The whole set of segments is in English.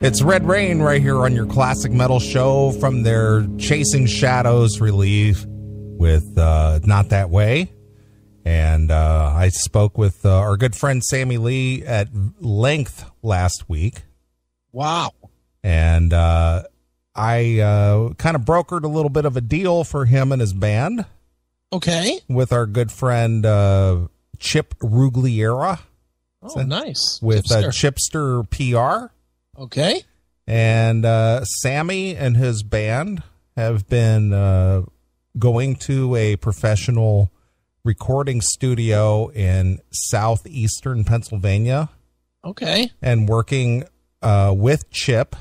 It's Red Reign right here on your classic metal show from their Chasing Shadows relief with Not That Way. And I spoke with our good friend Sammy Lee at length last week. Wow. And I kind of brokered a little bit of a deal for him and his band. Okay. With our good friend Chip Rugliera. Oh, nice. With Chipster PR. Okay. And Sammy and his band have been going to a professional recording studio in southeastern Pennsylvania. Okay. And working with Chip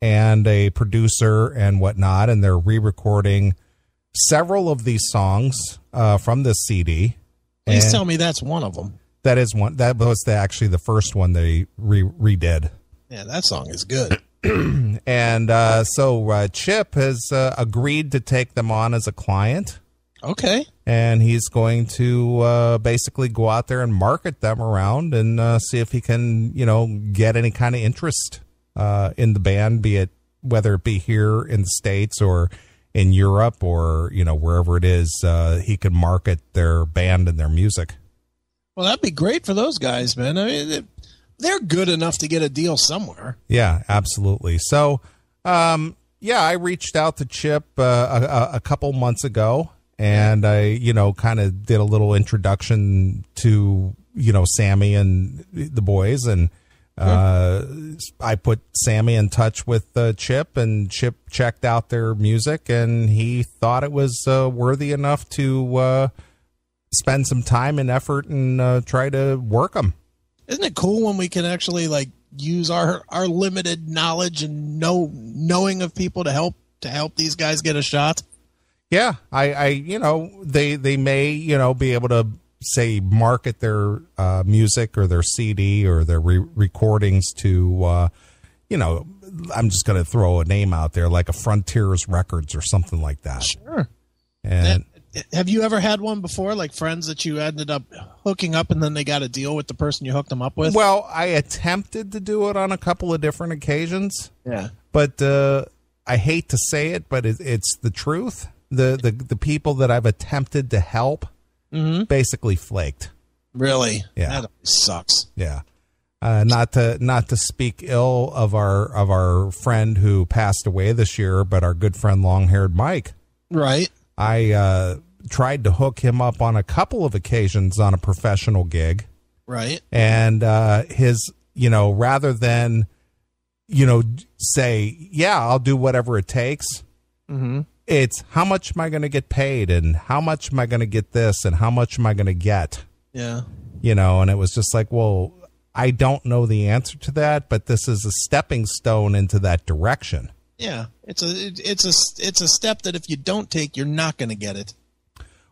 and a producer and whatnot. And they're re-recording several of these songs from this CD. Please tell me that's one of them. That is one. That was actually the first one they redid. Yeah, that song is good. And so Chip has agreed to take them on as a client. Okay. And he's going to basically go out there and market them around and see if he can, get any kind of interest in the band, be it whether it be here in the States or in Europe or, wherever it is, he can market their band and their music. Well, that'd be great for those guys, man. I mean, they're good enough to get a deal somewhere. Yeah, absolutely. So, I reached out to Chip a couple months ago, and I, kind of did a little introduction to, Sammy and the boys, and I put Sammy in touch with Chip, and Chip checked out their music, and he thought it was worthy enough to spend some time and effort and try to work them. Isn't it cool when we can actually use our limited knowledge and knowing of people to help these guys get a shot? Yeah, they may be able to say market their music or their CD or their recordings to I'm just going to throw a name out there like a Frontiers Records or something like that. Sure. And have you ever had one before, like friends that you ended up hooking up and then they got a deal with the person you hooked them up with? Well, I attempted to do it on a couple of different occasions. Yeah. But I hate to say it, but it's the truth. The people that I've attempted to help basically flaked. Really? Yeah. That sucks. Yeah. Not to speak ill of our friend who passed away this year, but our good friend long-haired Mike. Right. I tried to hook him up on a couple of occasions on a professional gig. Right. And his, rather than, say, yeah, I'll do whatever it takes. Mm-hmm. It's how much am I going to get paid and how much am I going to get this and how much am I going to get? Yeah. And it was just like, well, I don't know the answer to that, but this is a stepping stone into that direction. Yeah, it's a step that if you don't take, you're not going to get it.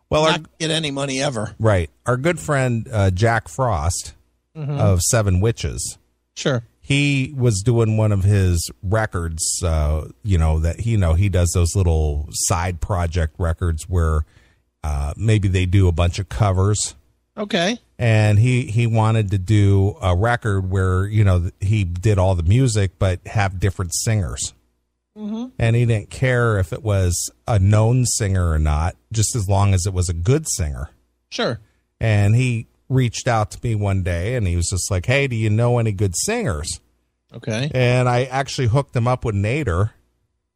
Well, not get any money ever. Right. Our good friend Jack Frost of Seven Witches. Sure. He was doing one of his records. That he does those little side project records where maybe they do a bunch of covers. Okay. And he wanted to do a record where he did all the music but have different singers. Mm-hmm. And he didn't care if it was a known singer or not, just as long as it was a good singer. Sure. And he reached out to me one day, and he was just like, hey, do you know any good singers? Okay. And I actually hooked him up with Nader.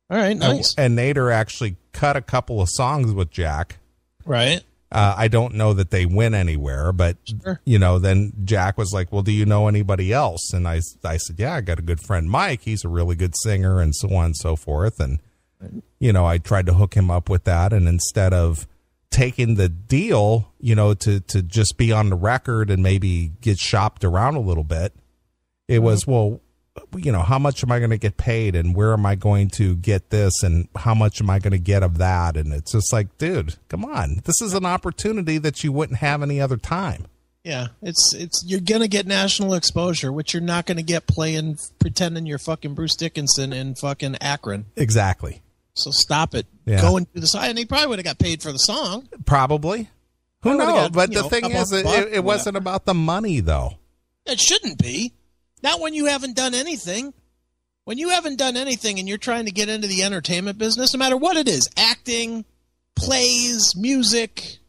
All right, nice. And Nader actually cut a couple of songs with Jack. Right. I don't know that they went anywhere, but, sure. Then Jack was like, well, do you know anybody else? And I said, yeah, I got a good friend, Mike. He's a really good singer and so on and so forth. And, I tried to hook him up with that. And instead of taking the deal, to just be on the record and maybe get shopped around a little bit, it was, well, how much am I going to get paid and where am I going to get this and how much am I going to get of that? And it's just like, dude, come on. This is an opportunity that you wouldn't have any other time. Yeah, you're going to get national exposure, which you're not going to get pretending you're fucking Bruce Dickinson in fucking Akron. Exactly. So stop it. Yeah. Go and do the song. And he probably would have got paid for the song. Probably. Who knows? But the know, thing is, it wasn't about the money, though. It shouldn't be. Not when you haven't done anything. When you haven't done anything and you're trying to get into the entertainment business, no matter what it is, acting, plays, music,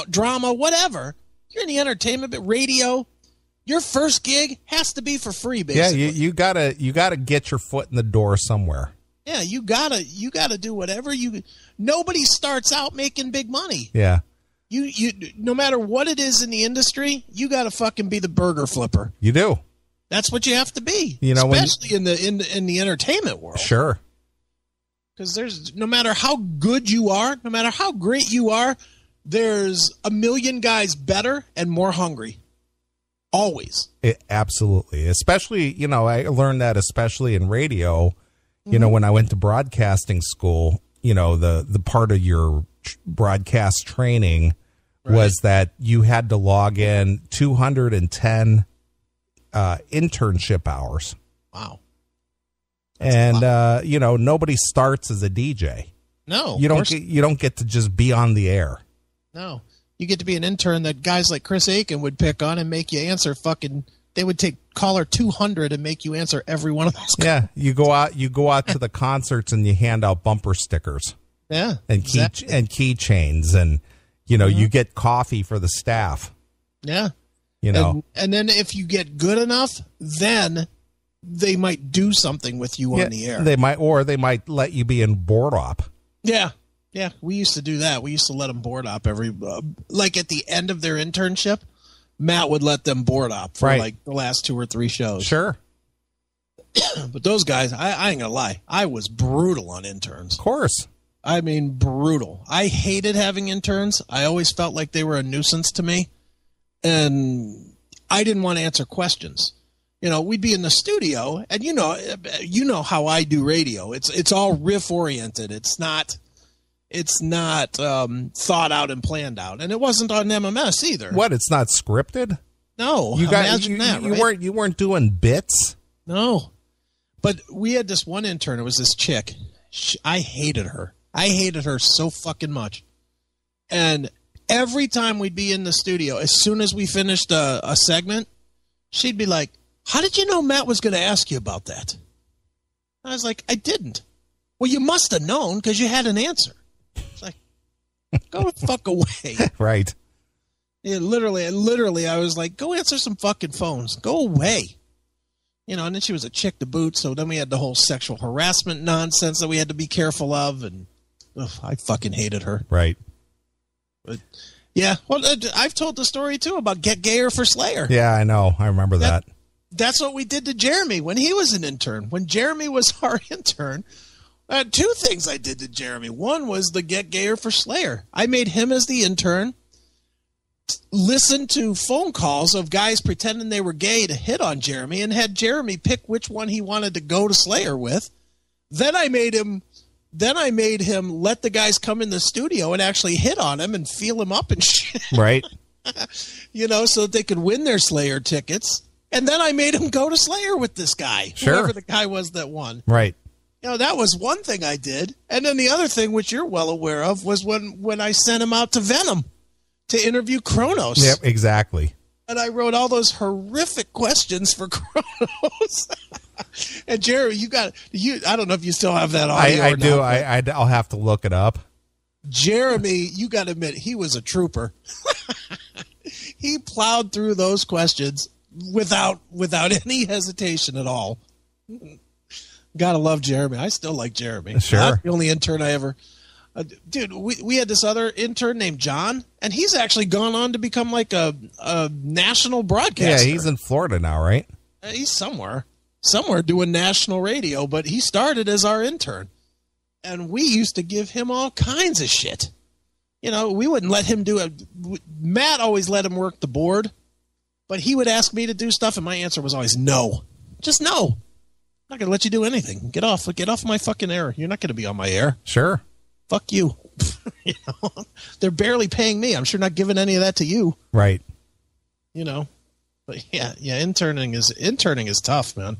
drama, whatever, you're in the entertainment, radio, your first gig has to be for free, basically. Yeah, you gotta get your foot in the door somewhere. Yeah, you gotta do whatever nobody starts out making big money. Yeah. You no matter what it is in the industry, you gotta fucking be the burger flipper. You do. That's what you have to be. Especially in the entertainment world. Sure. Because there's no matter how good you are, no matter how great you are, there's a million guys better and more hungry. Always. Absolutely. Especially, I learned that especially in radio, when I went to broadcasting school, the part of your broadcast training was that you had to log in 210 internship hours. Wow. And nobody starts as a DJ. No. You don't get to just be on the air. No. You get to be an intern that guys like Chris Aiken would pick on and make you answer they would take caller 200 and make you answer every one of those calls. Yeah, you go out to the concerts and you hand out bumper stickers. Yeah. And keychains and you get coffee for the staff. Yeah. And then if you get good enough, then they might do something with you on the air. They might let you be in board op. Yeah. Yeah, we used to do that. We used to let them board op like at the end of their internship, Matt would let them board op for like the last 2 or 3 shows. Sure. But those guys, I ain't gonna lie, I was brutal on interns. Of course. I mean, brutal. I hated having interns. I always felt like they were a nuisance to me. And I didn't want to answer questions. We'd be in the studio, and you know how I do radio. It's all riff oriented. It's not thought out and planned out, and it wasn't on MMS either. What? It's not scripted? No, You weren't doing bits. No, but we had this one intern. It was this chick. I hated her. I hated her so fucking much, and every time we'd be in the studio, as soon as we finished a segment, she'd be like, "How did you know Matt was going to ask you about that?" I was like, "I didn't." Well, you must have known because you had an answer. It's like, go the fuck away. Right. Yeah, literally, I was like, go answer some fucking phones. Go away. And then she was a chick to boot, so then we had the whole sexual harassment nonsense that we had to be careful of, and I fucking hated her. Right. But yeah, well, I've told the story too about Get Gayer for Slayer. Yeah, I know. I remember that. That's what we did to Jeremy when he was an intern. When Jeremy was our intern, 2 things I did to Jeremy. One was the Get Gayer for Slayer. I made him as the intern listen to phone calls of guys pretending they were gay to hit on Jeremy and had Jeremy pick which one he wanted to go to Slayer with. Then I made him let the guys come in the studio and actually hit on him and feel him up and shit. Right. So that they could win their Slayer tickets. And then I made him go to Slayer with this guy. Sure. Whoever the guy was that won. Right. That was one thing I did. And then the other thing, which you're well aware of, was when I sent him out to Venom to interview Kronos. Yep, exactly. And I wrote all those horrific questions for Kronos. And Jerry, I don't know if you still have that audio. I do. I'll have to look it up. Jeremy, you got to admit, he was a trooper. He plowed through those questions without any hesitation at all. Gotta love Jeremy. I still like Jeremy. Sure. Not the only intern I ever... dude, we had this other intern named John, and he's actually gone on to become like a national broadcaster. Yeah, he's in Florida now, right? He's somewhere doing national radio, but he started as our intern. And we used to give him all kinds of shit. We wouldn't let him do it. Matt always let him work the board, but he would ask me to do stuff, and my answer was always no. Just no. I'm not going to let you do anything. Get off my fucking air. You're not going to be on my air. Sure. Fuck you. They're barely paying me. I'm sure not giving any of that to you. Right. But yeah, interning is tough, man.